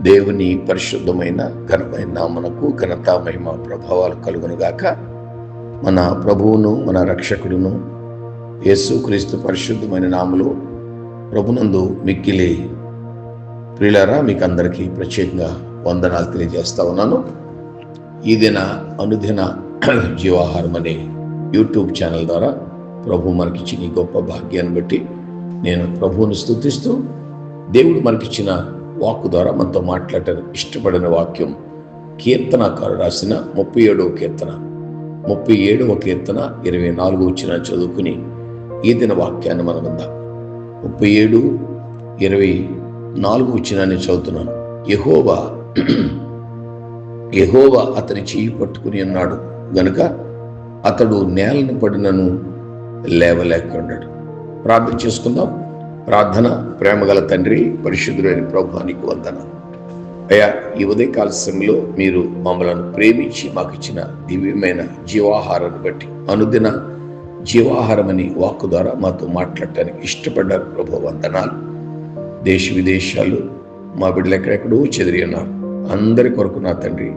దేవుని పరిశుద్ధమైన ఘనమైన నామమునకు ఘనత మహిమ ప్రభావాలు కలుగునుగాక. మన ప్రభువును మన రక్షకుడును యేసుక్రీస్తు పరిశుద్ధమైన నామములో ప్రభునందు మిక్కిలి ప్రియులారా, మీకు అందరికీ ప్రత్యేకంగా వందనాలు తెలియజేస్తా ఉన్నాను. ఈ దిన అనుదిన జీవాహారం అనే యూట్యూబ్ ఛానల్ ద్వారా ప్రభు మనకిచ్చిన ఈ గొప్ప భాగ్యాన్ని బట్టి నేను ప్రభువును స్తుతిస్తూ, దేవుడు మనకిచ్చిన వాక్కు ద్వారా మనతో మాట్లాడటం ఇష్టపడిన వాక్యం కీర్తనకారుడు రాసిన 37వ కీర్తన 24 వచ్చిన చదువుకుని ఈ దిన వాక్యాన్ని మనం ఉందాం. 37:24 వచ్చినాన్ని చదువుతున్నాను. యెహోవా అతని చెయ్యి పట్టుకుని ఉన్నాడు గనుక అతడు నేలను పడినను లేవలేకున్నాడు. ప్రార్థన చేసుకుందాం. ప్రార్థన. ప్రేమగల తండ్రి, పరిశుద్ధుడైన ప్రభువా, నీకు వందనాలు అయ్యా. ఈ ఉదయకాల సమయంలో మీరు మమ్మలను ప్రేమించి మాకు ఇచ్చిన దివ్యమైన జీవాహారాన్ని బట్టి, అనుదిన జీవాహారం అని వాక్కు ద్వారా మాతో మాట్లాడటానికి ఇష్టపడ్డారు ప్రభు, వందనాలు. దేశ విదేశాలు మా బిడ్డలు ఎక్కడెక్కడో చెదిరి ఉన్నారు. అందరి కొరకు నా తండ్రి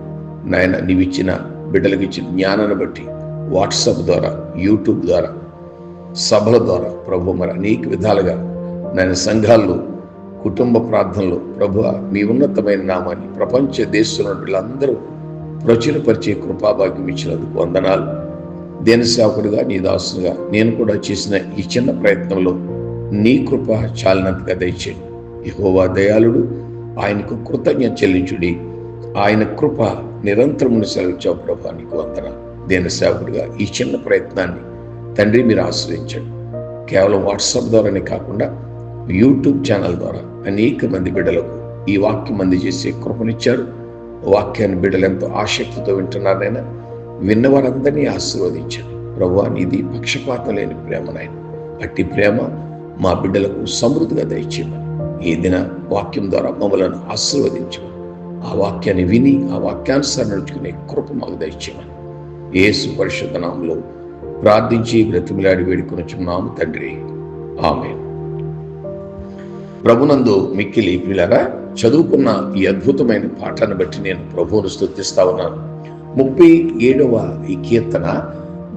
నాయన, నీవిచ్చిన బిడ్డలకు ఇచ్చిన జ్ఞానాన్ని బట్టి వాట్సాప్ ద్వారా, యూట్యూబ్ ద్వారా, సభల ద్వారా ప్రభు మరి అనేక విధాలుగా నాయన సంఘాల్లో, కుటుంబ ప్రార్థనలు ప్రభు మీ ఉన్నతమైన నామాన్ని ప్రపంచ దేశంలో వీళ్ళందరూ ప్రచురపరిచే కృపాభాగ్యం ఇచ్చినందుకు వందనాలు. దేని సేవకుడిగా, నీ దాసునిగా నేను కూడా చేసిన ఈ చిన్న ప్రయత్నంలో నీ కృప చాలినంతగా దయచేయండి. యెహోవా దయాళుడు, ఆయనకు కృతజ్ఞత చెల్లించుడి. ఆయన కృప నిరంతరమును సెలవిచ్చావు ప్రభు, నీకు వందనాలు. దేని సేవకుడిగా ఈ చిన్న ప్రయత్నాన్ని తండ్రి మీరు ఆశ్రయించండి. కేవలం వాట్సాప్ ద్వారానే కాకుండా యూట్యూబ్ ఛానల్ ద్వారా అనేక మంది బిడ్డలకు ఈ వాక్యం అందజేసే కృపనిచ్చారు. వాక్యాన్ని బిడ్డలు ఎంతో ఆసక్తితో వింటున్నారనైనా, విన్నవారందరినీ ఆశీర్వదించండి ప్రభువా. నీది పక్షపాతం లేని ప్రేమ నాయన. అట్టి ప్రేమ మా బిడ్డలకు సమృద్ధిగా దయచేయమని, ఈ దిన వాక్యం ద్వారా మమ్మలను ఆశీర్వదించమని, ఆ వాక్యాన్ని విని ఆ వాక్యానుసారం నడుచుకునే కృప మాకు దయచేయమని యేసు పరిశుద్ధ నామములో ప్రార్థించి బ్రతిమిలాడి వేడుకొనుచున్నాము తండ్రి, ఆమేన్. ప్రభునందు మిక్కిలి ప్రియులారా, చదువుకున్న ఈ అద్భుతమైన పాఠాన్ని బట్టి నేను ప్రభువును స్తుతిస్తా ఉన్నాను. 37వ ఈ కీర్తన,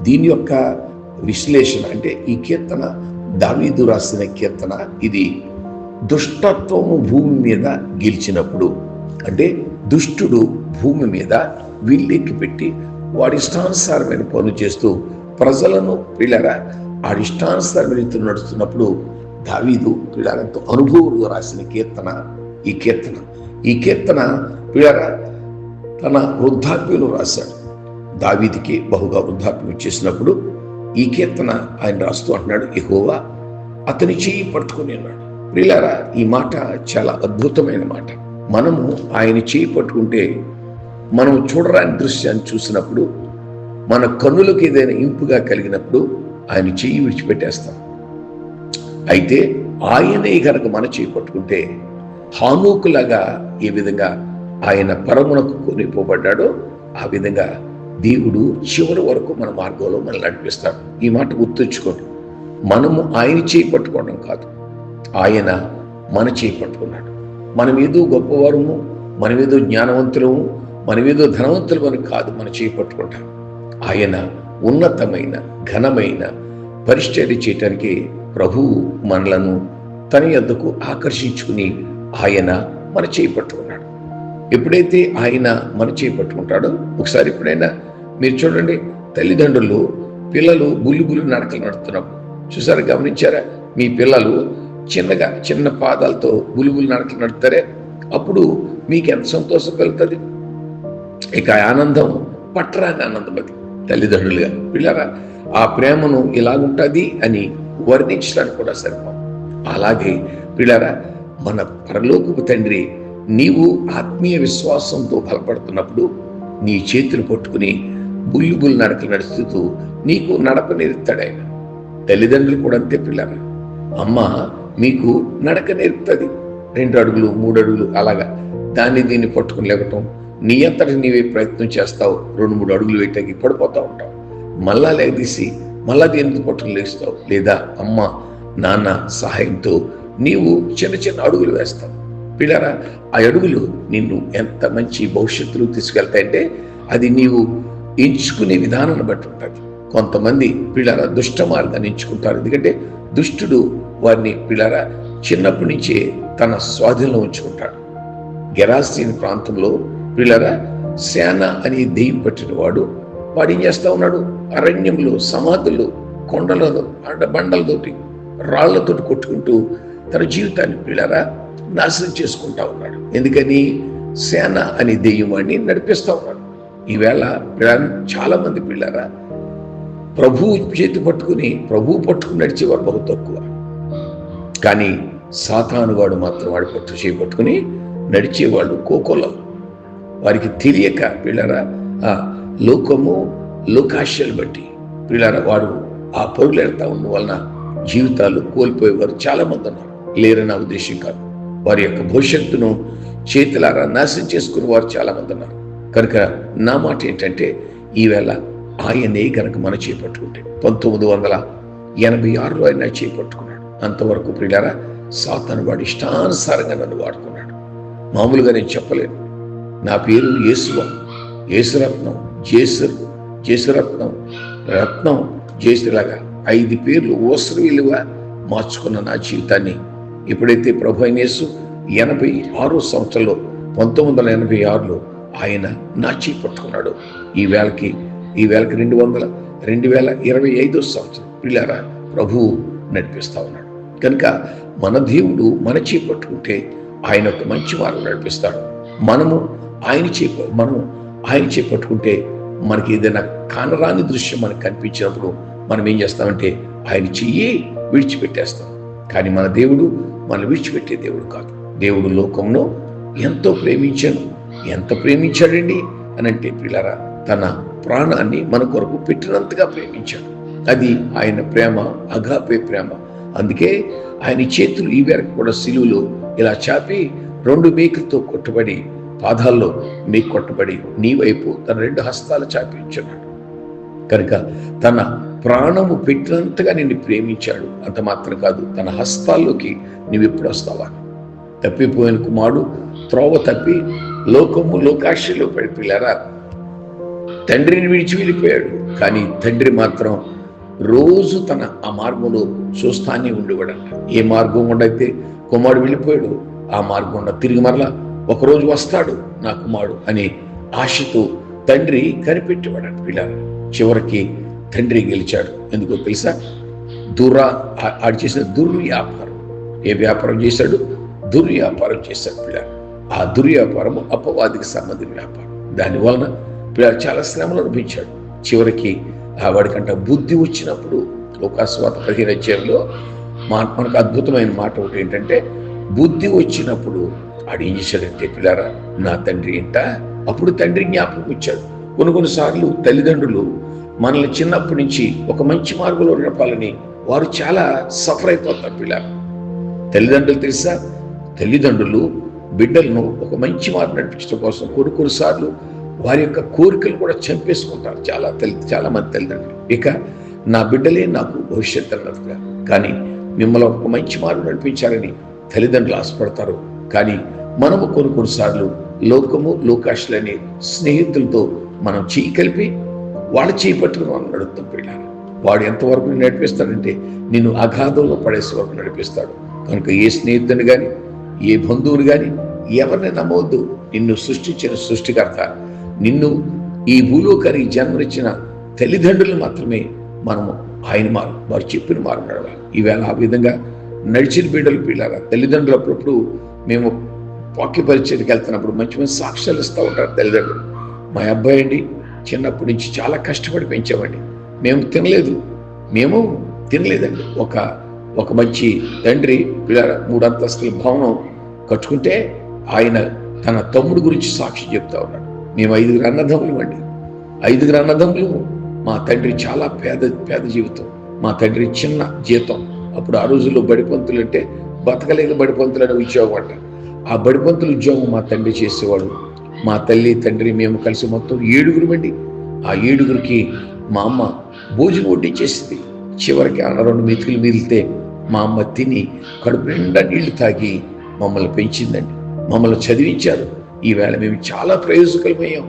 దీని యొక్క విశ్లేషణ అంటే ఈ కీర్తన దావీదు రాసిన కీర్తన. ఇది దుష్టత్వము భూమి మీద గెలిచినప్పుడు, అంటే దుష్టుడు భూమి మీద వీళ్ళెక్కి పెట్టి వాడి ఇష్టానుసారమైన పనులు చేస్తూ ప్రజలను పిల్లరా ఆడిష్టానుసారమైన రీతిలో నడుస్తున్నప్పుడు దావీదు పిల్లలతో అనుభవంలో రాసిన కీర్తన ఈ కీర్తన పిల్లరా తన వృద్ధాప్యంలో రాశాడు. దావీదుకి బహుగా వృద్ధాప్యం వచ్చేసినప్పుడు ఈ కీర్తన ఆయన రాస్తూ అంటున్నాడు, యెహోవా అతని చెయ్యి పట్టుకుని ఉన్నాడు. పిల్లరా, ఈ మాట చాలా అద్భుతమైన మాట. మనము ఆయన చెయ్యి పట్టుకుంటే, మనం చూడరాని దృశ్యాన్ని చూసినప్పుడు, మన కన్నులకు ఏదైనా ఇంపుగా కలిగినప్పుడు ఆయన చెయ్యి విడిచిపెట్టేస్తాం. అయితే ఆయనే గనక మన చేయి పట్టుకుంటే, హానోకులాగా ఏ విధంగా ఆయన పరమునకు కొనిపోబడ్డాడో ఆ విధంగా దేవుడు చివరి వరకు మన మార్గంలో మనల్ని నడిపిస్తాడు. ఈ మాట గుర్తుంచుకోండి. మనము ఆయన చేయి పట్టుకోవడం కాదు, ఆయన మన చేయి పట్టుకున్నాడు. మనమేదో గొప్పవారము, మనమేదో జ్ఞానవంతులము, మనమేదో ధనవంతులమని కాదు మన చేయి పట్టుకుంటాం. ఆయన ఉన్నతమైన ఘనమైన పరిచర్య చేయటానికి ప్రభువు మనలను తన యొద్దకు ఆకర్షించుకుని ఆయన మన చేయి పట్టుకున్నాడు. ఎప్పుడైతే ఆయన మన చేయి పట్టుకుంటాడో, ఒకసారి ఎప్పుడైనా మీరు చూడండి, తల్లిదండ్రులు పిల్లలు బుల్లి నడకలు నడుస్తున్నప్పుడు చూసారా, గమనించారా? మీ పిల్లలు చిన్న పాదాలతో బుల్లి నడకలు నడుతారే, అప్పుడు మీకు ఎంత సంతోషం కలుగుతుంది. ఇక ఆనందం పట్టరాని ఆనందం. అది తల్లిదండ్రులుగా పిల్లరా ఆ ప్రేమను ఇలాగుంటుంది అని వర్ణించడానికి కూడా సరిపో. అలాగే పిల్లరా, మన పరలోకపు తండ్రి నీవు ఆత్మీయ విశ్వాసంతో బలపడుతున్నప్పుడు నీ చేతులు పట్టుకుని బుల్లి నడకలు నడుస్తూ నీకు నడప నేర్పుతాడు ఆయన. తల్లిదండ్రులు కూడా అంతే పిల్లరా. అమ్మ మీకు నడక నేర్పుతుంది. 2 అడుగులు 3 అడుగులు అలాగా దీన్ని పట్టుకుని లేవటం, నీ అంతటి నీవే ప్రయత్నం చేస్తావు. 2-3 అడుగులు వేయటానికి పడిపోతూ ఉంటావు. మళ్ళా లేదీసి మళ్ళా దేనికి పట్టుకుని లేస్తావు. లేదా అమ్మ నాన్న సహాయంతో నీవు చిన్న అడుగులు వేస్తావు. పిల్లరా, ఆ అడుగులు నిన్ను ఎంత మంచి భవిష్యత్తులో తీసుకెళ్తాయంటే అది నీవు ఎంచుకునే విధానాన్ని బట్టి ఉంటుంది. కొంతమంది పిల్లరా దుష్ట మార్గాన్ని ఎంచుకుంటారు. ఎందుకంటే దుష్టుడు వారిని పిల్లరా చిన్నప్పటి నుంచే తన స్వాధీనంలో ఉంచుకుంటాడు. గెరాసీన్ ప్రాంతంలో పిల్లరా సేన అనే దెయ్యం పట్టిన వాడు ఏం చేస్తా ఉన్నాడు? అరణ్యంలో, సమాధుల్లో, కొండలలో, బండలతోటి, రాళ్లతోటి కొట్టుకుంటూ తన జీవితాన్ని పిల్లరా నాశనం చేసుకుంటా ఉన్నాడు. ఎందుకని? సేన అనే దెయ్యం వాడిని నడిపిస్తా ఉన్నాడు. ఈవేళ చాలా మంది పిల్లరా ప్రభువు చేతి పట్టుకుని నడిచేవారు బహు తక్కువ. కానీ సాతాను వాడు మాత్రం వాడి పట్టుకుని నడిచేవాళ్ళు కోకోలం. వారికి తెలియక పిల్లరా లోకము, లోకాశలు బట్టి పిల్లరా వాడు ఆ పరుగులెడతా ఉన్న వలన జీవితాలు కోల్పోయేవారు చాలా మంది ఉన్నారు. లేరన్న ఉద్దేశం కాదు, వారి యొక్క భవిష్యత్తును చేతులారా నాశనం చేసుకునే వారు చాలా మంది ఉన్నారు. కనుక నా మాట ఏంటంటే ఈవేళ ఆయనే కనుక మనం చేపట్టుకుంటే 1986లో ఆయన చేపట్టుకున్నాడు. అంతవరకు ప్రియులారా సాతాను వాడు ఇష్టానుసారంగా నన్ను వాడుకున్నాడు. మామూలుగా నేను చెప్పలేను. నా పేరు యేసువ, యేసురత్నం, జేసురత్నం, రత్నం, జేసులాగా 5 పేర్లు ఓసరవిలుగా మార్చుకున్న నా జీవితాన్ని ఎప్పుడైతే ప్రభు అయిన యేసు 86 సంవత్సరంలో 1986లో ఆయన నా చేపట్టుకున్నాడు. ఈ వేళకి 2025 సంవత్సరం పిల్లారా ప్రభువు నడిపిస్తా ఉన్నాడు. కనుక మన దేవుడు మన చేపట్టుకుంటే ఆయన ఒక మంచి మార్గం నడిపిస్తాడు. మనము ఆయన చేపట్టుకుంటే మనకి ఏదైనా కానరాని దృశ్యం మనకు కనిపించినప్పుడు మనం ఏం చేస్తామంటే ఆయన చెయ్యి విడిచిపెట్టేస్తాం. కానీ మన దేవుడు మనం విడిచిపెట్టే దేవుడు కాదు. దేవుడు లోకంలో ఎంతో ఎంత ప్రేమించాడండి అని అంటే పిల్లరా తన ప్రాణాన్ని మన కొరకు పెట్టినంతగా ప్రేమించాడు. అది ఆయన ప్రేమ, అగాపే ప్రేమ. అందుకే ఆయన చేతులు ఈ వరకు కూడా సిలువలో ఇలా చాపి 2 మేకులతో కొట్టబడి, పాదాల్లో మేకు కొట్టబడి నీ వైపు తన 2 హస్తాలు చాపించున్నాడు. కనుక తన ప్రాణము పెట్టినంతగా నిన్ను ప్రేమించాడు. అంత మాత్రం కాదు, తన హస్తాల్లోకి నీవు ఎప్పుడు వస్తావా? తప్పిపోయిన కుమారుడు త్రోవ తప్పి లోకాశలో పడిపోయారా తండ్రిని విడిచి వెళ్ళిపోయాడు. కానీ తండ్రి మాత్రం రోజు తన ఆ మార్గంలో చూస్తానే ఉండేవాడంట. ఏ మార్గం ఉండైతే కుమారుడు వెళ్ళిపోయాడు, ఆ మార్గం ఉండ తిరిగి మరలా ఒకరోజు వస్తాడు నా కుమారుడు అనే ఆశతో తండ్రి కనిపెట్టేవాడంట. పిల్లలు చివరికి తండ్రి గెలిచాడు. ఎందుకో తెలుసా? ఆడు చేసిన దుర్వ్యాపారం. ఏ వ్యాపారం చేశాడు? దుర్వ్యాపారం చేశాడు పిల్లలు. ఆ దుర్వ్యాపారం అపవాదికి సంబంధించిన వ్యాపారం. దానివలన పిల్లలు చాలా శ్రమలు అనిపించాడు. చివరికి వాడికంట బుద్ధి వచ్చినప్పుడు లోకాసువార్త 15వ అధ్యాయంలో మనకు అద్భుతమైన మాట ఒకటి ఏంటంటే, బుద్ధి వచ్చినప్పుడు ఆడు ఏం చేశాడంటే పిల్లరా నా తండ్రి ఏంట. అప్పుడు తండ్రి జ్ఞాపకం వచ్చాడు. కొన్నిసార్లు తల్లిదండ్రులు మనల్ని చిన్నప్పటి నుంచి ఒక మంచి మార్గంలో నడపాలని వారు చాలా సఫర్ అయిపోతారు. పిల్లలు తల్లిదండ్రులు తెలుసా, తల్లిదండ్రులు బిడ్డలను ఒక మంచి మార్గం నడిపించడం కోసం కొన్నిసార్లు వారి యొక్క కోరికలు కూడా చంపేసుకుంటారు చాలా మంది తల్లిదండ్రులు. ఇక నా బిడ్డలే నాకు భవిష్యత్తు అన్నట్టుగా. కానీ మిమ్మల్ని ఒక మంచి మార్గం నడిపించాలని తల్లిదండ్రులు ఆశపడతారు. కానీ మనము కొన్నిసార్లు లోకాశలని స్నేహితులతో మనం చేయి కలిపి వాళ్ళ చేయి పట్టుకుని మనం నడుపుతాం. పిల్లలు వాడు ఎంతవరకు నడిపిస్తాడంటే నిన్ను అగాధంలో పడేసే వరకు నడిపిస్తాడు. కనుక ఏ స్నేహితుని కానీ ఏ బంధువుని కానీ ఎవరిని నమ్మవద్దు. నిన్ను సృష్టించిన సృష్టికర్త, నిన్ను ఈ భూలోకానికి జన్మనిచ్చిన తల్లిదండ్రులు మాత్రమే మనము వారు చెప్పిన మార్గం నడవాలి. ఈవేళ ఆ విధంగా నడిచిన బిడ్డలు పిల్లల తల్లిదండ్రులు అప్పుడప్పుడు మేము వాక్య పరిచయకి వెళ్తున్నప్పుడు మంచి మంచి సాక్ష్యాలు ఇస్తూ ఉంటారు తల్లిదండ్రులు. మా అబ్బాయి అండి చిన్నప్పటి నుంచి చాలా కష్టపడి పెంచామండి, మేము తినలేదండి. ఒక మంచి తండ్రి పిల్లల 3 అంతస్తుల భవనం కట్టుకుంటే ఆయన తన తమ్ముడు గురించి సాక్షి చెప్తా ఉన్నాడు. మేము 5 అన్నదమ్ములు అండి, 5 అన్నదమ్ములు. మా తండ్రి చాలా పేద జీవితం. మా తండ్రి చిన్న జీతం. అప్పుడు ఆ రోజుల్లో బడిపంతులు అంటే బతకలేని బడిపంతులు అనే ఉద్యోగం అంట. ఆ బడిపంతుల ఉద్యోగం మా తండ్రి చేసేవాడు. మా తల్లి తండ్రి మేము కలిసి మొత్తం 7 అండి. ఆ 7కి మా అమ్మ భోజనం వడ్డించేసింది. చివరికి 2 మెతుకులు మిగిలితే మా అమ్మ తిని కడుపు నిండా నీళ్లు తాగి మమ్మల్ని పెంచిందండి. మమ్మల్ని చదివించారు. ఈవేళ మేము చాలా ప్రయోజకులమయ్యాం.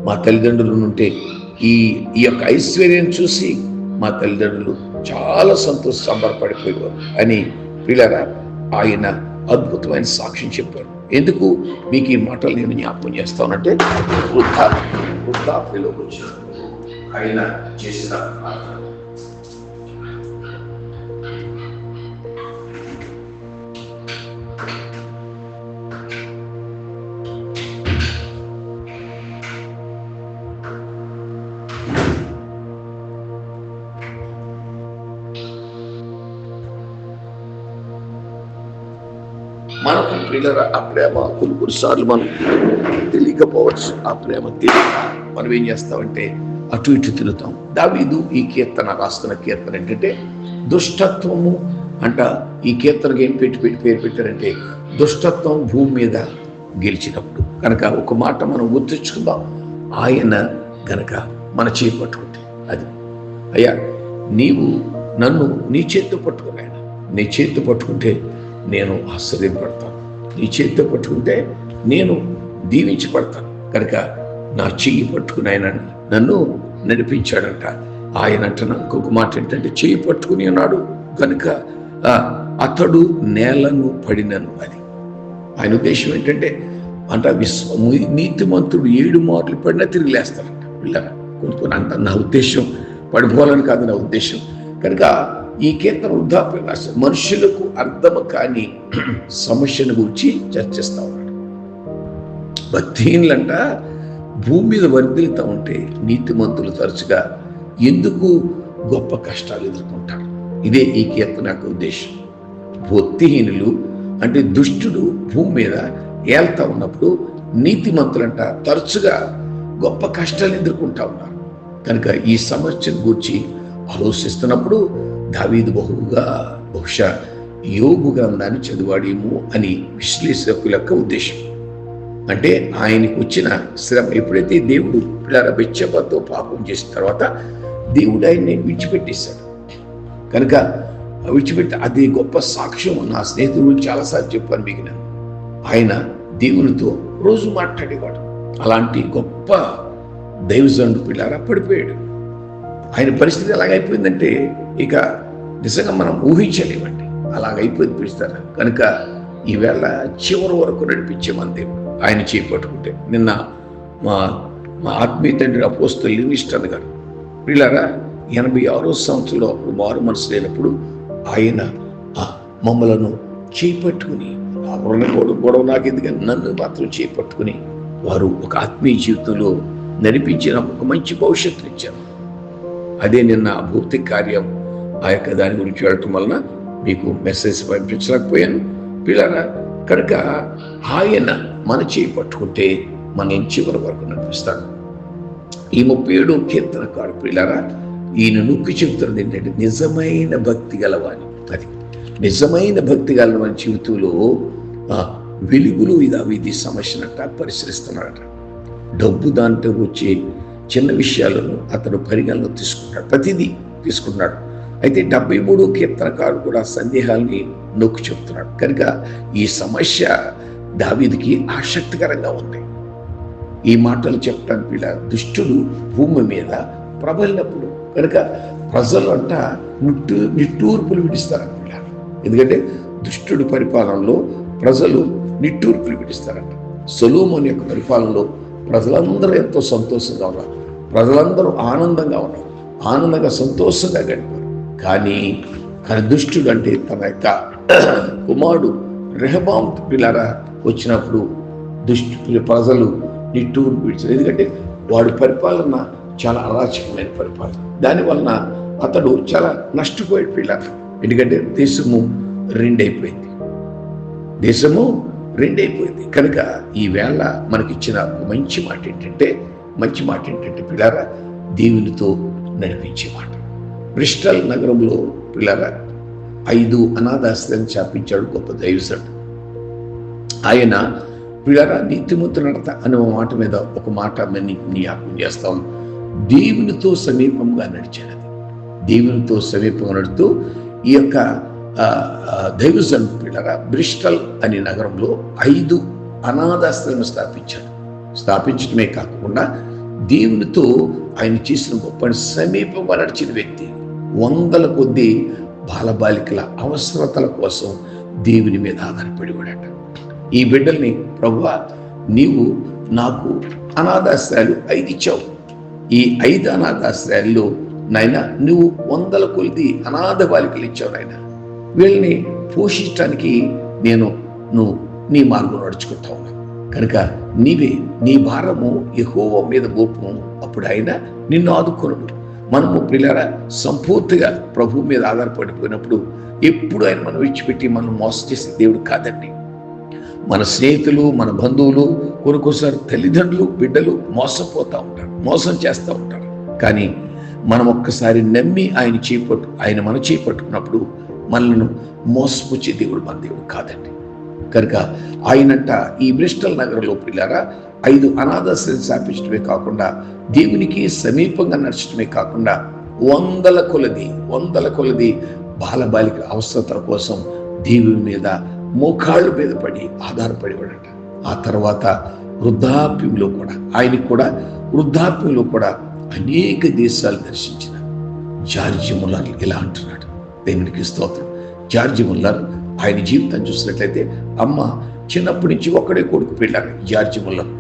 మా తల్లిదండ్రులు ఉంటే ఈ యొక్క ఐశ్వర్యం చూసి మా తల్లిదండ్రులు చాలా సంబరపడిపోయేవారు అని పిల్లరా ఆయన అద్భుతమైన సాక్ష్యం చెప్పారు. ఎందుకు మీకు ఈ మాటలు నేను జ్ఞాపకం చేస్తానంటే, వృద్ధాప్యలోకి వచ్చిన ఆయన చేసిన మనకు పిల్లల ఆ ప్రేమ కొన్నిసార్లు మనం తెలియకపోవచ్చు. ఆ ప్రేమ తెలియక మనం ఏం చేస్తామంటే అటు ఇటు తిరుగుతాం. దావీదు ఈ కీర్తన రాస్తున్న కీర్తన ఏంటంటే దుష్టత్వము అంట. ఈ కీర్తనకి ఏం పేరు పెట్టారంటే దుష్టత్వం భూమి మీద గెలిచినప్పుడు. కనుక ఒక మాట మనం గుర్తుంచుకుందాం, ఆయన గనక మన చేయి పట్టుకుంటే అది అయ్యా నీవు నన్ను నీ చేతితో పట్టుకుని, ఆయన నీ చేతితో పట్టుకుంటే నేను ఆశ్చర్యపడతాను, నీ చేతితో పట్టుకుంటే నేను దీవించబడతాను. కనుక నా చెయ్యి పట్టుకుని ఆయన నన్ను నడిపించాడంట. ఆయన అంటున్న ఇంకొక మాట ఏంటంటే చెయ్యి పట్టుకుని ఉన్నాడు కనుక అతడు నేలను పడినను. అది ఆయన ఉద్దేశం ఏంటంటే నీతిమంతుడు 7 మార్లు పడినా తిరిగి లేస్తారంట. పిల్లగా కొన్ని అంత నా ఉద్దేశం పడిపోవాలని కాదు నా ఉద్దేశం. కనుక ఈ కీర్తన వృద్ధాప్యం రాశారు. మనుషులకు అర్థం కాని సమస్యను గురించి చర్చిస్తా ఉన్నాడు. భక్తిహీనులంట భూమి మీద వర్ధిల్లుతూ ఉంటే నీతిమంతులు తరచుగా ఎందుకు గొప్ప కష్టాలు ఎదుర్కొంటారు. ఇదే ఈ కీర్తన యొక్క ఉద్దేశం. భక్తిహీనులు అంటే దుష్టుడు భూమి మీద ఏళ్తా ఉన్నప్పుడు నీతిమంతులంట తరచుగా గొప్ప కష్టాలు ఎదుర్కొంటా ఉన్నారు. కనుక ఈ సమస్యను గురించి ఆలోచిస్తున్నప్పుడు దావీదు బహుశా యోబు గ్రంథాన్ని చదివాడేమో అని విశ్లేషకుల యొక్క ఉద్దేశం. అంటే ఆయనకు వచ్చిన శ్రమ ఎప్పుడైతే దేవుడు బెత్షెబతో పాపం చేసిన తర్వాత దేవుడు ఆయన్ని విడిచిపెట్టేశాడు. కనుక విడిచిపెట్టి అది గొప్ప సాక్ష్యం. నా స్నేహితులు చాలాసార్లు చెప్పాను మీకు, నేను ఆయన దేవునితో రోజు మాట్లాడేవాడు. అలాంటి గొప్ప దైవజనుడు పిల్లారా పడిపోయాడు. ఆయన పరిస్థితి ఎలాగైపోయిందంటే ఇక నిజంగా మనం ఊహించలేమండి. అలాగైపోయింది పిలుస్తారా. కనుక ఈవేళ చివరి వరకు నడిపించే మన దేవుడు ఆయన చేపట్టుకుంటే. నిన్న మా ఆత్మీయ తండ్రి అపోస్తలుడు లివింగ్స్టన్ గారు పిల్లారా 86వ సంవత్సరంలో మారు మనసు లేనప్పుడు ఆయన మమ్మలను చేపట్టుకుని గొడవ నాకు ఎందుకని నన్ను మాత్రం చేపట్టుకుని వారు ఒక ఆత్మీయ జీవితంలో నడిపించిన ఒక మంచి భవిష్యత్తు ఇచ్చారు. అదే నిన్న భౌతిక కార్యం ఆ యొక్క దాని గురించి వెళ్ళటం వలన మీకు మెసేజ్ పంపించలేకపోయాను పిల్లరా. కనుక ఆయన మన చేయి పట్టుకుంటే మనం చివరి వరకు నడిపిస్తాడు. ఈ 37వ కీర్తనకారు పిల్లరా ఈయన నొక్కి చెబుతున్నది ఏంటంటే నిజమైన భక్తి గలవాని. అది నిజమైన భక్తి గలవాని జీవితంలో వెలుగులు ఇది సమస్యనట పరిశీలిస్తున్నాడట. డబ్బు దాంట్లో వచ్చే చిన్న విషయాలను అతను పరిగణలో తీసుకుంటాడు, ప్రతిదీ తీసుకుంటున్నాడు. అయితే 73వ కీర్తనకారుడు కూడా సందేహాల్ని నొక్కి చెబుతున్నాడు. కనుక ఈ సమస్య దావీదుకి ఆసక్తికరంగా ఉంది. ఈ మాటలు చెప్పడానికి వీళ్ళ దుష్టుడు భూమి మీద ప్రబలినప్పుడు కనుక ప్రజలు అంట నిట్టూర్పులు విడిస్తారంట. ఎందుకంటే దుష్టుడు పరిపాలనలో ప్రజలు నిట్టూర్పులు విడిస్తారంట. సొలొమోను యొక్క పరిపాలనలో ప్రజలందరూ ఎంతో సంతోషంగా ఉన్నారు, ప్రజలందరూ ఆనందంగా ఉన్నారు, ఆనందంగా సంతోషంగా గడిపారు. కానీ దుష్టుడు అంటే తన యొక్క కుమారుడు రెహబాము పిల్లరా వచ్చినప్పుడు ప్రజలు నిట్టూరు విడిచారు. ఎందుకంటే వాడి పరిపాలన చాలా అరాచకమైన పరిపాలన. దానివలన అతడు చాలా నష్టపోయాడు పిల్లర. ఎందుకంటే దేశము రెండైపోయింది. కనుక ఈవేళ మనకిచ్చిన మంచి మాట ఏంటంటే పిల్లరా దేవునితో నడిపించే మాట. బ్రిస్టల్ నగరంలో పిల్లరా 5 అనాథాశ్రయాన్ని స్థాపించాడు గొప్ప దైవజనుడు. ఆయన పిల్లరా నీతిమంతుల నడత అనే మాట మీద ఒక మాట జ్ఞాపకం చేస్తాం. దేవునితో సమీపంగా నడిచాడు. దేవునితో సమీపంగా నడుతూ ఈ యొక్క దైవజనుడు పిల్లగా బ్రిస్టల్ అనే నగరంలో 5 అనాథాశ్రయం స్థాపించడమే కాకుండా దేవునితో ఆయన చేసిన గొప్ప సమీపంగా నడిచిన వ్యక్తి. 100 కొద్దీ బాలబాలికల అవసరతల కోసం దేవుని మీద ఆధారపడి వాడట. ఈ బిడ్డల్ని ప్రభువా నీవు నాకు అనాథాశ్రయాలు 5 ఇచ్చావు. ఈ 5 అనాథాశ్రయాల్లో నాయన నువ్వు 100 కొద్ది అనాథ బాలికలు ఇచ్చావు నాయన. వీళ్ళని పోషించడానికి నువ్వు నీ మార్గం నడుచుకుంటా ఉన్నావు కనుక నీవే నీ భారము యెహోవా మీద మోపుము, అప్పుడు ఆయన నిన్ను ఆదుకొనుడు. మనము పిల్లరా సంపూర్తిగా ప్రభు మీద ఆధారపడిపోయినప్పుడు ఎప్పుడు ఆయన మనం విడిచిపెట్టి మనం మోసం చేసే దేవుడు కాదండి. మన స్నేహితులు, మన బంధువులు, కొన్నిసారి తల్లిదండ్రులు, బిడ్డలు మోసం చేస్తూ ఉంటారు. కానీ మనం ఒక్కసారి నమ్మి ఆయన మన చేపట్టుకున్నప్పుడు మనల్ని మోసపుచ్చే దేవుడు మన దేవుడు కాదండి. కనుక ఆయనంట ఈ బ్రిస్టల్ నగరంలో పిల్లారా 5 అనాథాశ్రయం స్థాపించడమే కాకుండా దేవునికి సమీపంగా నడచడమే కాకుండా 100 కొలది బాలబాలికల అవసరతల కోసం దేవుని మీద మోకాళ్ళు మీద పడి ఆధారపడేవాడట. ఆ తర్వాత వృద్ధాప్యంలో కూడా అనేక దేశాలు దర్శించిన జార్జ్ ముల్లర్ ఇలా అంటున్నాడు. దేవునికి స్తోత్రం. జార్జ్ ముల్లర్ ఆయన జీవితం చూసినట్లయితే అమ్మ చిన్నప్పటి నుంచి ఒక్కడే కొడుకు పెళ్ళారు. జార్జ్ ముల్లర్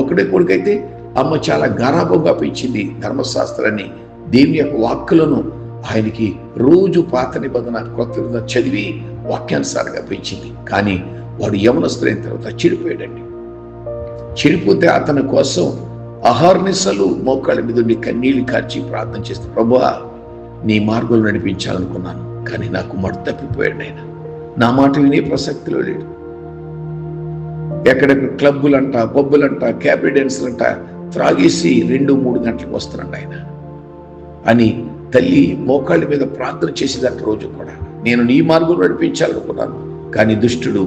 ఒక్కడే కొడుకు అయితే అమ్మ చాలా గారాభంగా పెంచింది. ధర్మశాస్త్రాన్ని, దేవుని యొక్క వాక్కులను ఆయనకి రోజు పాత నిబంధన కొత్త నిబంధన చదివి వాక్యానుసారంగా పెంచింది. కానీ వాడు యవనస్తులైన తర్వాత చెడిపోయాడండి. చెడిపోతే అతని కోసం అహర్నిశలు మోకాళ్ళ మీద ఉండి కన్నీళ్లు కార్చి ప్రార్థన చేస్తే ప్రభువా నీ మార్గంలో నడిపించాలనుకున్నాను, కానీ నా కుమారుడు తప్పిపోయాడు. ఆయన నా మాట వినే ప్రసక్తిలో లేడు. ఎక్కడెక్కడ క్లబ్బులంట, పబ్బులంట, క్యాబరీ డాన్సులంట త్రాగేసి 2-3 గంటలకు వస్తున్నాడు ఆయన అని తల్లి మోకాళ్ళ మీద ప్రార్థన చేసేదంట. రోజు కూడా నేను నీ మార్గం నడిపించాలనుకున్నాను, కానీ దుష్టుడు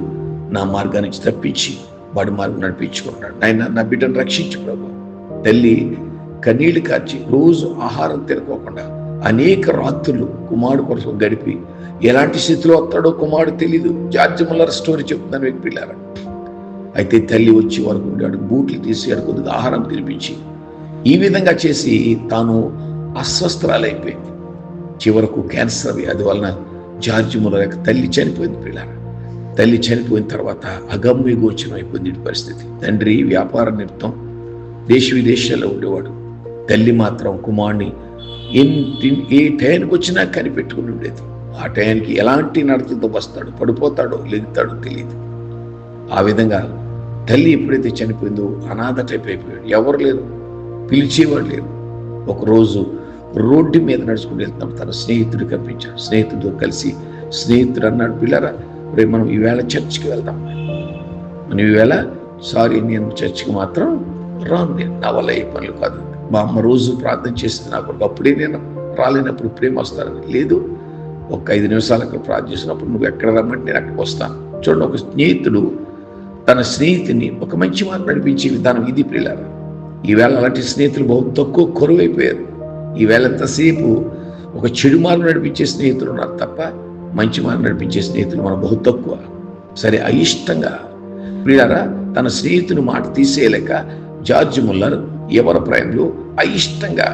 నా మార్గానికి తప్పించి వాడి మార్గం నడిపించుకున్నాడు. ఆయన నా బిడ్డను రక్షించు ప్రభు. తల్లి కన్నీళ్లు కార్చి రోజు ఆహారం తినకోకుండా అనేక రాత్రులు కుమారుడు కోసం గడిపి ఎలాంటి స్థితిలో వస్తాడో కుమారుడు తెలీదు. జార్జ్ ముల్లర్ స్టోరీ చెప్తున్నాను మీకు పిల్లారా. అయితే తల్లి వచ్చి వరకు ఉండాడు, బూట్లు తీసి కొద్దిగా ఆహారం తినిపించి ఈ విధంగా చేసి తాను అస్వస్థరాలైపోయింది. చివరకు క్యాన్సర్ వ్యాధి వలన జార్జ్ ముల్లర్ యొక్క తల్లి చనిపోయింది పిల్లారా. తల్లి చనిపోయిన తర్వాత అగమ్య గోచరం అయిపోయింది పరిస్థితి. తండ్రి వ్యాపార నిమిత్తం దేశ విదేశాల్లో ఉండేవాడు. తల్లి మాత్రం కుమారుని ఏ టైంకి వచ్చినా కనిపెట్టుకుని ఉండేది. ఆ టైంకి ఎలాంటి నడతతో వస్తాడో, పడిపోతాడో, లెగుతాడో తెలియదు. ఆ విధంగా తల్లి ఎప్పుడైతే చనిపోయిందో అనాథ టైప్ అయిపోయాడు. ఎవరు లేరు, పిలిచేవాడు లేరు. ఒకరోజు రోడ్డు మీద నడుచుకుని వెళ్తాం, తన స్నేహితుడు కనిపించాడు. స్నేహితుడితో కలిసి స్నేహితుడు అన్నాడు, పిల్లరా రేపు మనం ఈవేళ చర్చికి వెళ్దాం. మనం ఈవేళ నేను చర్చికి మాత్రం రాను, నా వల్ల ఏ పనులు కాదు. మా అమ్మ రోజు ప్రార్థన చేస్తుంది నాకు, అప్పుడే నేను రాలేనప్పుడు ఇప్పుడేం వస్తానని లేదు. ఒక 5 నిమిషాలు అక్కడ ప్రార్థన చేసినప్పుడు నువ్వు ఎక్కడ రమ్మంటే నేను అక్కడికి వస్తాను. చూడండి, ఒక స్నేహితుడు తన స్నేహితుని ఒక మంచి మార్గం నడిపించే విధానం ఇది ప్రియులారా. ఈవేళ అలాంటి స్నేహితులు బహు తక్కువ కొరువైపోయారు. ఈవేళ ఎంతసేపు ఒక చెడు మార్గం నడిపించే స్నేహితులు ఉన్నారు తప్ప మంచి మార్గం నడిపించే స్నేహితులు మనం బహు తక్కువ. సరే, అయిష్టంగా ప్రియులారా తన స్నేహితుని మాట తీసేయలేక జార్జ్ ముల్లర్ యవన ప్రాయంలో అయిష్టంగా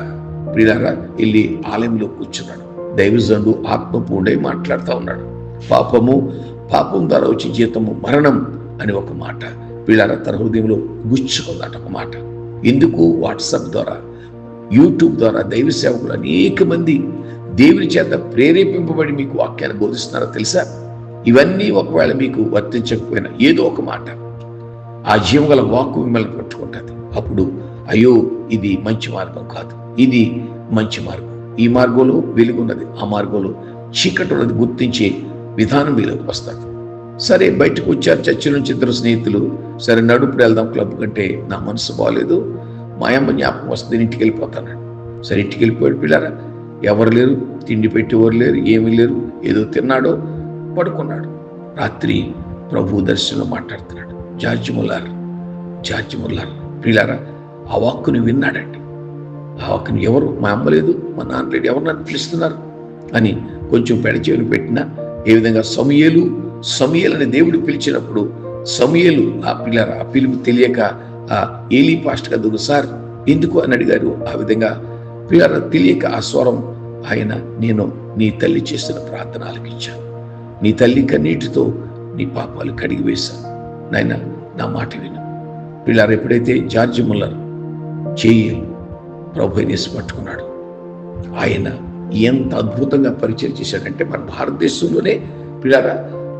ప్రియులారా వెళ్ళి ఆలయంలో కూర్చున్నాడు. దైవజనుడు ఆత్మపూర్ణై మాట్లాడుతూ ఉన్నాడు. పాపం ద్వారా వచ్చే జీతము మరణం అని ఒక మాట ప్రియులారా తన హృదయంలో గుచ్చుకుందట. ఒక మాట ఎందుకు వాట్సాప్ ద్వారా, యూట్యూబ్ ద్వారా దైవ సేవకులు అనేక మంది దేవుని చేత ప్రేరేపింపబడి మీకు వాక్యాన్ని బోధిస్తున్నారో తెలుసా? ఇవన్నీ ఒకవేళ మీకు వర్తించకపోయినా ఏదో ఒక మాట ఆ జీవగల వాక్కు మిమ్మల్ని పట్టుకుంటుంది. అప్పుడు అయ్యో ఇది మంచి మార్గం కాదు, ఇది మంచి మార్గం, ఈ మార్గంలో వెలుగున్నది, ఆ మార్గంలో చీకటి ఉన్నది గుర్తించే విధానం మీలోకి వస్తారు. సరే, బయటకు వచ్చారు చర్చి నుంచి 2 స్నేహితులు. సరే నడుపుడు వెళ్దాం క్లబ్ కంటే నా మనసు బాగాలేదు, మా అమ్మ జ్ఞాపకం వస్తుంది, ఇంటికి వెళ్ళిపోతాను. సరే ఇంటికి వెళ్ళిపోయాడు. పిల్లరా ఎవరు లేరు, తిండి పెట్టేవారు లేరు, ఏమీ లేరు. ఏదో తిన్నాడో పడుకున్నాడు. రాత్రి ప్రభు దర్శనంలో మాట్లాడుతున్నాడు. జార్జ్ ముల్లర్ పిల్లరా ఆ వాక్కుని విన్నాడండి. ఆ వాక్కుని ఎవరు, మా అమ్మ లేదు, మా నాన్న లేడు, ఎవరు నన్ను పిలుస్తున్నారు అని కొంచెం పెడచెవిని పెట్టినా ఏ విధంగా సమూయేలుని దేవుడు పిలిచినప్పుడు సమూయేలు ఆ పిలుపు తెలియక ఆ ఏలీ పాస్ట్ కదా సార్ ఎందుకు అని అడిగారు. ఆ విధంగా పిల్లల తెలియక ఆ స్వరం ఆయన, నేను నీ తల్లి చేసిన ప్రార్థన ఆలకించాను, నీ తల్లి కన్నీటితో నీ పాపాలు కడిగి వేశాను, నాయన నా మాట విను. పిల్లలు ఎప్పుడైతే జార్జి ముల్లర్ చేయి ప్రభు యేసు పట్టుకున్నాడు, ఆయన ఎంత అద్భుతంగా పరిచయం చేశాడంటే మన భారతదేశంలోనే పిల్లల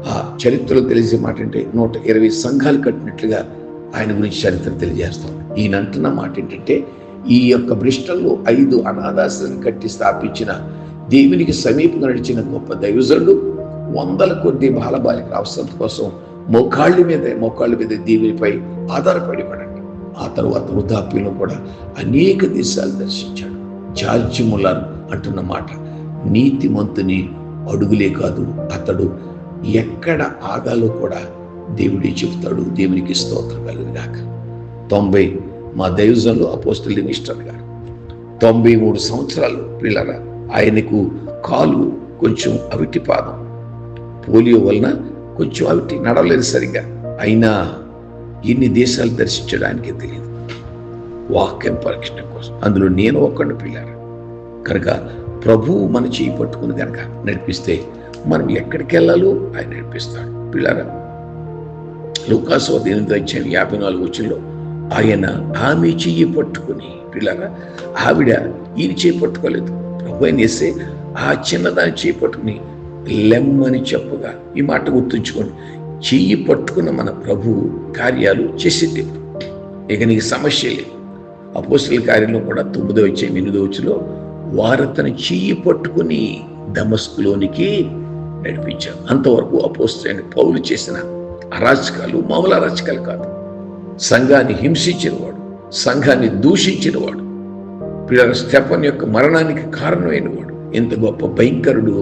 ఆ చరిత్రలో తెలిసే మాట అంటే 120 సంఘాలు కట్టినట్లుగా ఆయన గురించి చరిత్ర తెలియజేస్తాం. ఈయన అంటున్న మాట ఏంటంటే, ఈ యొక్క బ్రిస్టల్లో 5 అనాథాశ్రమాలను కట్టి స్థాపించిన దేవునికి సమీపంగా నడిచిన గొప్ప దైవజనుడు 100 కొద్ది బాలబాలికల అవసరం కోసం మోకాళ్ళ మీద దేవునిపై ఆధారపడి పడండి. ఆ తర్వాత వృద్ధాప్యంలో కూడా అనేక దేశాలు దర్శించాడు. జార్జి ముల్లర్ అంటున్న మాట, నీతిమంతుని అడుగులే కాదు, అతడు ఎక్కడ ఆగాలో కూడా దేవుడే చెబుతాడు. దేవునికి స్తోత్రం కలుగుగాక. 90 మా దైవజనులు అపోస్తలుడు మిస్టర్ గారు 93 సంవత్సరాలు పిల్లరా, ఆయనకు కాలు కొంచెం అవిటి పాదం, పోలియో వలన కొంచెం అవిటి నడవలేదు సరిగ్గా. అయినా ఎన్ని దేశాలు దర్శించడానికే తెలియదు వాక్యం పరీక్షణ కోసం. అందులో నేను ఒక్కడిని పిల్లారా. కనుక ప్రభువు మన చేయి పట్టుకుని కనుక నడిపిస్తే మనం ఎక్కడికి వెళ్ళాలో ఆయన నడిపిస్తాడు. పిల్లారా, లూకాసు 8:54 ఆయన ఆమె చెయ్యి పట్టుకుని, పిల్లారా ఆవిడ ఈయన చేయి పట్టుకోలేదు, ప్రభు ఆయన వేసే ఆ చిన్నదాన్ని చేయి పట్టుకుని లెమ్మని చెప్పగా, ఈ మాట గుర్తుంచుకోండి, చెయ్యి పట్టుకున్న మన ప్రభు కార్యాలు చేసేది. ఇక నీకు సమస్య లేదు. అపోస్తలుల కార్యంలో కూడా 9-8 వారతను చెయ్యి పట్టుకుని దమస్కులోనికి నడిపించారు. అంతవరకు అపోస్తలుడైన పౌలు చేసిన అరాచకాలు మామూలు అరాచకాలు కాదు. సంఘాన్ని హింసించినవాడు, సంఘాన్ని దూషించినవాడు, పిల్లల స్టెఫన్ యొక్క మరణానికి కారణమైన వాడు, ఎంత గొప్ప భయంకరుడు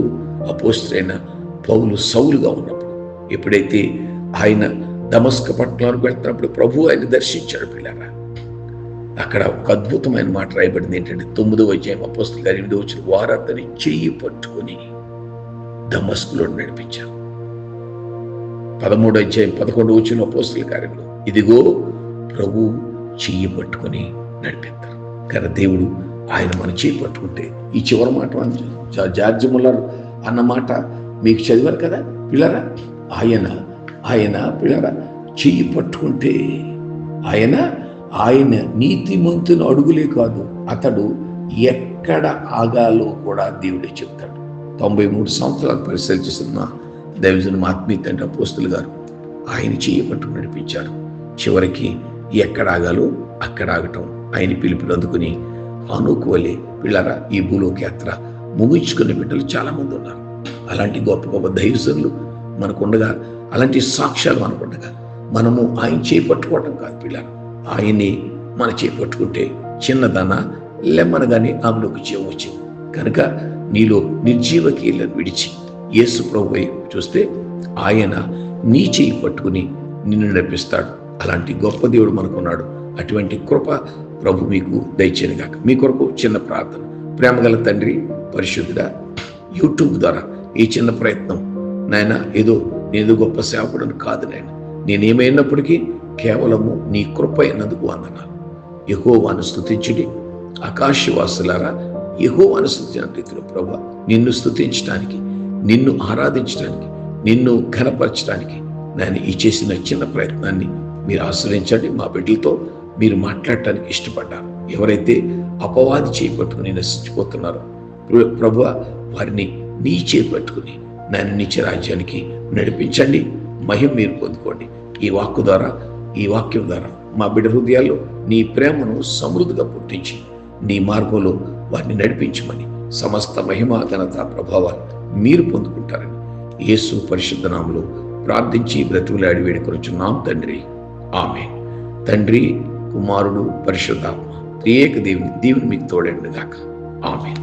అపోస్తలుడైన పౌలు సౌలుగా ఉన్నప్పుడు. ఎప్పుడైతే ఆయన దమస్క పట్టణానికి వెళ్తున్నప్పుడు ప్రభు ఆయన దర్శించాడు. పిల్లరా, అక్కడ ఒక అద్భుతమైన మాట రాయబడింది ఏంటంటే 9వ అపోస్తలుల కార్యం 8వ వారు అతని చెయ్యి పట్టుకుని దమస్కులో నడిపించారు. 13వ అపోస్తలుల కార్యంలో ఇదిగో ప్రభు చెయ్యి పట్టుకుని నడిపిస్తారు. కానీ దేవుడు ఆయన మన చెయ్యి పట్టుకుంటే, ఈ చివరి మాట జార్జి ముల్లర్ అన్న మాట మీకు చదివారు కదా పిల్లరా, ఆయన పిల్లరా చెయ్యి పట్టుకుంటే ఆయన నీతిమంతుని అడుగులే కాదు, అతడు ఎక్కడ ఆగాలో కూడా దేవుడే చెప్తాడు. 93 సంవత్సరాలు పరిశీలిస్తున్న దైవజనుడు ఆత్మీయ తండ్రి అపోస్తలులు గారు ఆయన చెయ్యి పట్టుకుని నడిపించారు. చివరికి ఎక్కడ ఆగాలో అక్కడ ఆగటం, ఆయన పిలుపుని అందుకుని అనుకోలే పిల్లరా ఈ భూలోక యాత్ర ముగించుకునే బిడ్డలు చాలా మంది ఉన్నారు. అలాంటి గొప్ప గొప్ప దైవజనులు మనకుండగా, అలాంటి సాక్ష్యాలు మనకుండగా మనము ఆయన చేపట్టుకోవటం కాదు పిల్లలు, ఆయన్ని మన చేపట్టుకుంటే చిన్నదన లెమ్మనగానే ఆమెలోకి జీవం వచ్చింది. కనుక నీలో నిర్జీవ కీళ్ళను విడిచి యేసు ప్రభువై చూస్తే ఆయన నీ చేయి పట్టుకుని నిన్ను నడిపిస్తాడు. అలాంటి గొప్ప దేవుడు మనకున్నాడు. అటువంటి కృప ప్రభు మీకు దయచేయను గాక. మీ కొరకు చిన్న ప్రార్థన. ప్రేమగల తండ్రి పరిశుద్ధుడా, యూట్యూబ్ ద్వారా ఈ చిన్న ప్రయత్నం నాయన, నేను గొప్ప సేవకుడని కాదు నాయన, నేనేమైనప్పటికీ కేవలము నీ కృప అయినందుకు వందనాలు. యెహోవాను స్తుతించుడి, ఆకాశవాసులారా యెహోవాను స్తుతించిన రీతిలో ప్రభు నిన్ను స్తుతించడానికి, నిన్ను ఆరాధించడానికి, నిన్ను ఘనపరచడానికి నేను ఈ చేసిన చిన్న ప్రయత్నాన్ని మీరు ఆశ్రయించండి. మా బిడ్డలతో మీరు మాట్లాడటానికి ఇష్టపడ్డారు. ఎవరైతే అపవాది చేపట్టుకుని నశించిపోతున్నారో ప్రభు వారిని నీ చేపట్టుకుని నన్ను నిత్య రాజ్యానికి నడిపించండి. మహిమ మీరు పొందుకోండి. ఈ వాక్యం ద్వారా మా బిడ్డ హృదయాల్లో నీ ప్రేమను సమృద్ధిగా పుట్టించి నీ మార్గంలో వారిని నడిపించమని సమస్త మహిమ ఘనత ప్రభావాలు మీరు పొందుకుంటారని యేసు పరిశుద్ధ నామములో ప్రార్థించి బ్రతుకులాడి వేడుకొనుచున్నాం తండ్రి. ఆమేన్. తండ్రి, కుమారుడు, పరిశుద్ధాత్మ త్రియేక దేవుని మీకు తోడైండుగాక. ఆమేన్.